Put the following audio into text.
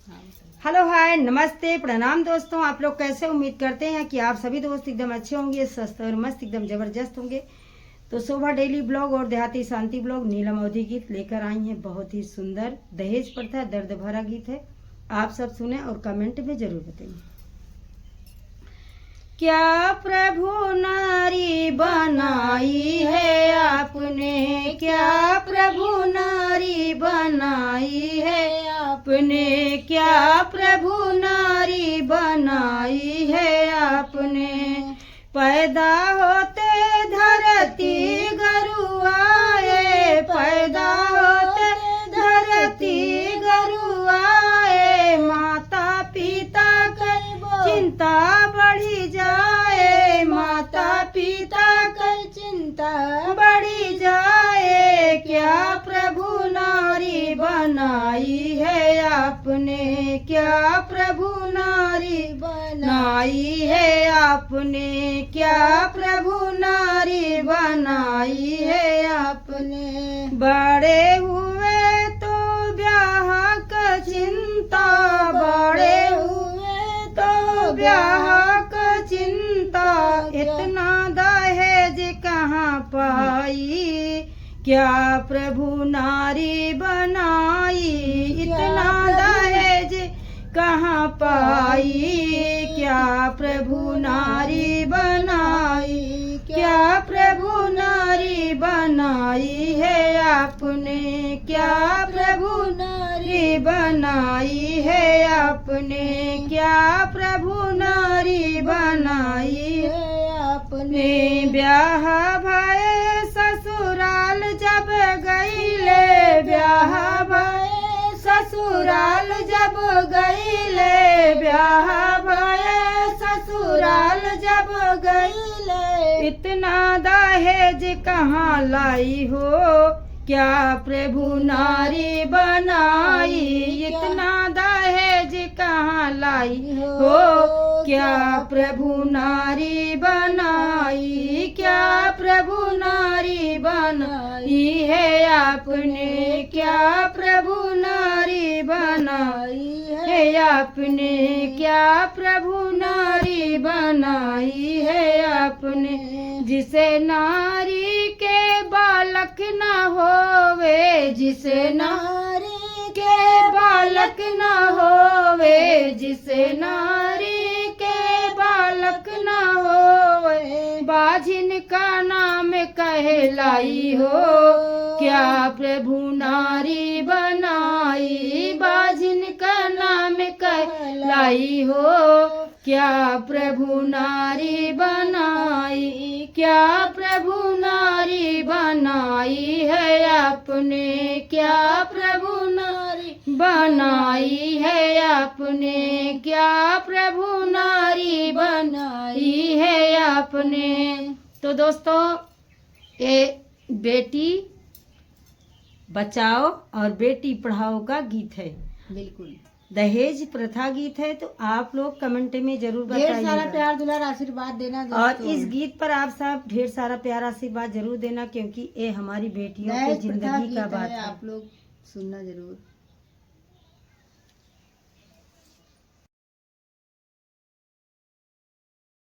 Hello hi नमस्ते प्रणाम दोस्तों, आप लोग कैसे? उम्मीद करते हैं कि आप सभी दोस्त एकदम अच्छे होंगे, स्वस्थ और मस्त एकदम जबरदस्त होंगे। तो शोभा डेली ब्लॉग और देहाती शांति ब्लॉग नीलम अवधि गीत लेकर आई हैं। बहुत ही सुंदर दहेज प्रथा दर्द भरा गीत है, आप सब सुने और कमेंट में जरूर बताइए। क्या प्रभु नारी बनाई है आपने, क्या प्रभु नारी बनाई है आपने, क्या प्रभु नारी बनाई है आपने। पैदा होते धरती गरुआए, पैदा होते धरती गरुआए, माता पिता की चिंता बढ़ी जाए, माता पिता की चिंता बढ़ी जाए। क्या प्रभु नारी बनाई है आपने, क्या प्रभु नारी बनाई है आपने, क्या प्रभु नारी बनाई है आपने। बड़े हुए तो ब्याह का चिंता, बड़े हुए तो ब्याह का चिंता, इतना दहेज कहाँ पाई, क्या प्रभु नारी बनाई, इतना दहेज कहाँ पाई, क्या प्रभु नारी बनाई, क्या प्रभु नारी बनाई है आपने, क्या प्रभु नारी बनाई है आपने, क्या प्रभु नारी बनाई है आपने। ब्याह भये ससुराल जब गईले, ब्याह भये ससुराल जब गईले, ब्याह भये ससुराल जब गईले, इतना दहेज कहाँ लाई हो, क्या प्रभु नारी बनाई, इतना दहेज कहाँ लाई हो, क्या प्रभु नारी बनाई, क्या प्रभु नारी बनाई है आपने, क्या प्रभु नारी बनाई है आपने, क्या प्रभु नारी बनाई है आपने। जिसे नारी के बालक न होवे, जिसे नारी के बालक न होवे, जिसे नारी के बालक न होवे, बाझिन का नाम कहलाई हो, क्या प्रभु नारी बनाई, बाझिन का नाम कहलाई हो, क्या प्रभु नारी बनाई, क्या प्रभु नारी बनाई है आपने, क्या प्रभु नारी बनाई है आपने, क्या प्रभु नारी बनाई है आपने। तो दोस्तों, ये बेटी बचाओ और बेटी पढ़ाओ का गीत है, बिल्कुल दहेज प्रथा गीत है। तो आप लोग कमेंट में जरूर बताइए, ढेर सारा प्यार दुलार आशीर्वाद देना और इस गीत पर आप सब ढेर सारा प्यार आशीर्वाद जरूर देना, क्योंकि ये हमारी बेटियों की जिंदगी का बात है। आप लोग सुनना जरूर।